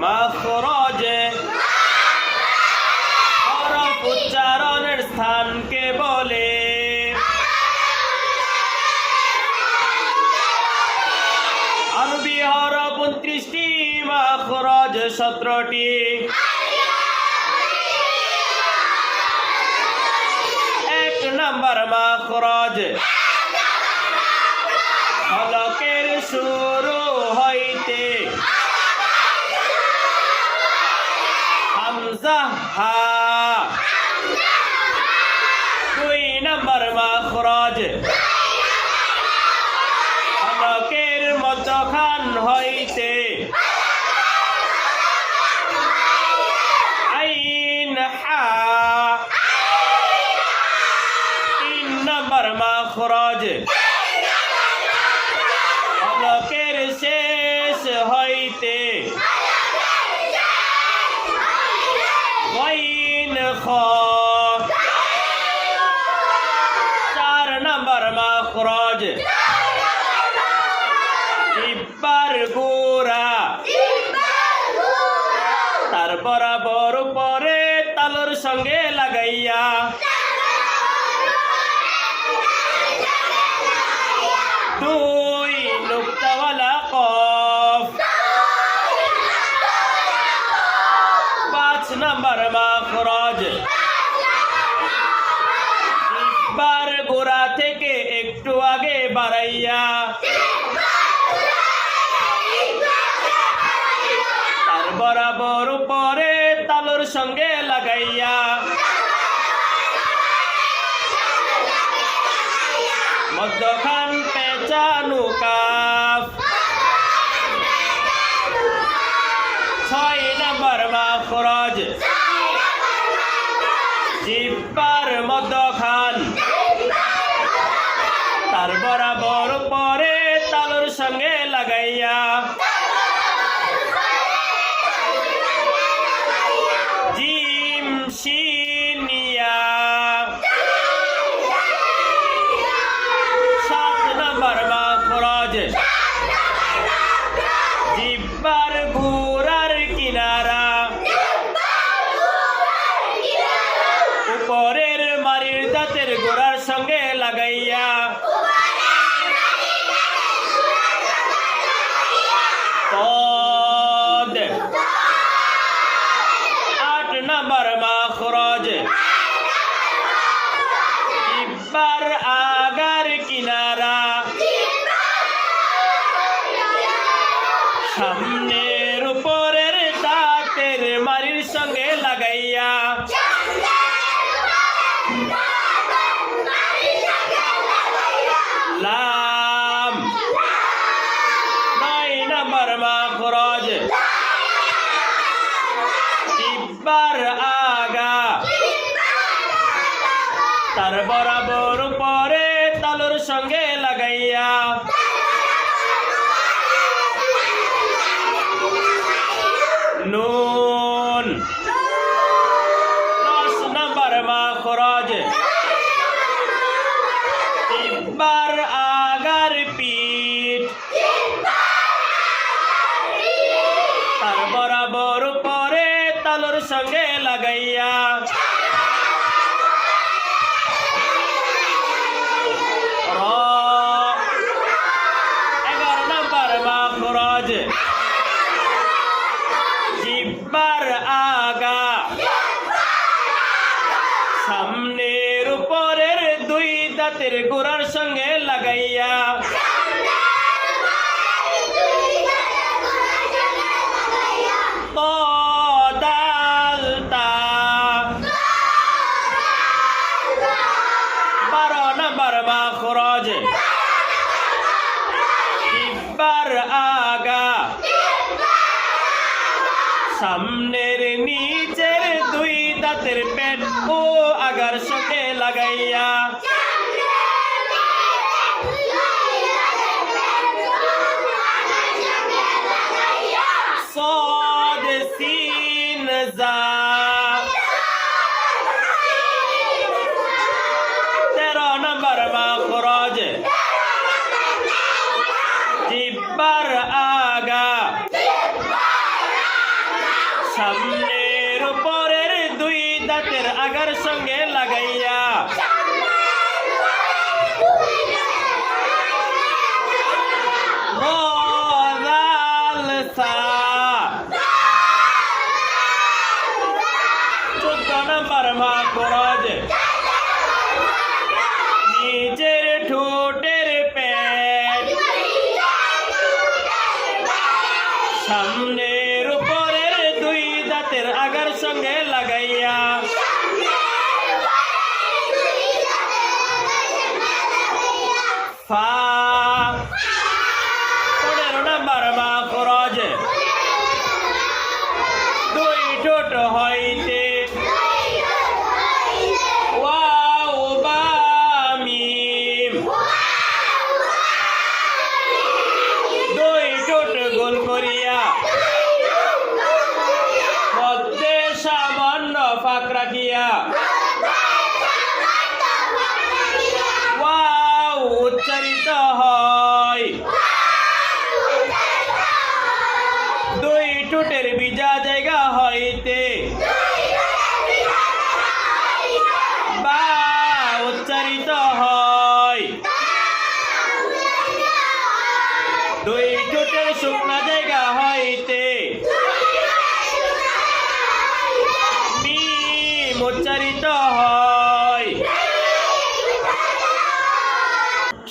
মাখরাজে হরফ উচ্চারণের স্থানকে বলে। আরবি হরফ 29টি, মাখরাজ 17টি। এক নম্বর মাখরাজ, হলকের শুরু হইতে হামজা হা। দুই নম্বর মাখরাজ, হলকের মধ্যখান হইতে আইন হা। তিন নম্বর মাখরাজ, হলকের শেষ হইতে গাইন খ। চার নম্বর মাখরাজ, জিহ্বার গোড়া তার বরাবর উপরে তালুর সঙ্গে লাগাইয়া দুই নুক্তাওয়ালা কফ। পাঁচ নম্বর মাখরাজ, জিহ্বার গোড়া থেকে একটু আগে বাড়াইয়া তার বরাবর উপরে তালুর সঙ্গে লাগাইয়া মধ্যখান পেঁচানো কাফ। ছয় নম্বর মাখরাজ, জিহ্বার মধ্যখান তার বরাবর উপরে তালুর সঙ্গে লাগাইয়া জিম শিন ইয়া। সাত নম্বর মাখরাজ, জিহ্বার গোড়ার কিনারা উপরের মারির দাঁতের গোড়ার সঙ্গে লাগাইয়া পদ। আট নম্বর মাখরাজ, জিহ্বার আগার কিনারা সামনের উপরের দাঁতের মারির সঙ্গে লাগাইয়া লাম। নয় নম্বর মাখরাজ, জিহ্বার আগা তার বরাবর উপরে তালুর সঙ্গে লাগাইয়া নুন। 10 নম্বর মাখরাজ, জিহ্বার আগার পিঠ তার বরাবর উপরে তালুর সঙ্গে লাগাইয়া র। 11 নম্বর মাখরাজ, জিহ্বার আগা সামনের উপরের দুই দাঁতের গোড়ার সঙ্গে লাগাইয়া দাল তা। 12 নম্বর মাখরাজ, জিহ্বার আগা সামনের নিচের দুই দাঁতের পেট ও আগার সঙ্গে লাগাইয়া صاد سين زا 13 নম্বর মাখরাজ জিহ্বার আগা সামনের উপরের দুই দাঁতের আগার সঙ্গে লাগাইয়া গজাল সা 14 নম্বর মাখরাজ নিচের ঠোঁটের পেট সামনের উপরের দুই দাঁতের আগার সঙ্গে লাগাইয়া ফা 15 নম্বর মাখরাজ দুই ঠোঁট হইতে ওয়াও বা মিম দুই ঠোঁট গোল করিয়া মধ্যে সামান্য ফাঁক রাখিয়া ওয়াও উচ্চারিত হয় দুই ঠোঁটের বিজা জায়গা হইতে বা উচ্চারিত হয় দুই ঠোঁটের শুকনা জায়গা হইতে মিম উচ্চারিত হয়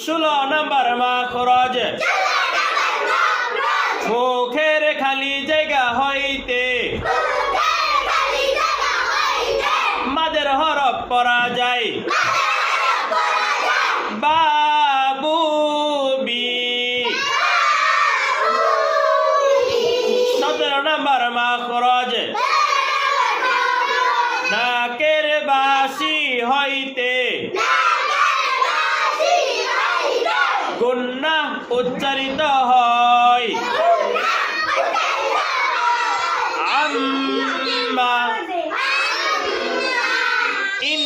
16 নম্বর মাখরাজ মুখের খালি জায়গা হইতে মাদের হরফ পড়া যায় বাবু বি 17 নম্বর মাখরাজ নাকের বাসি হইতে গুন্না উচ্চারিত হয় আম্মা ইন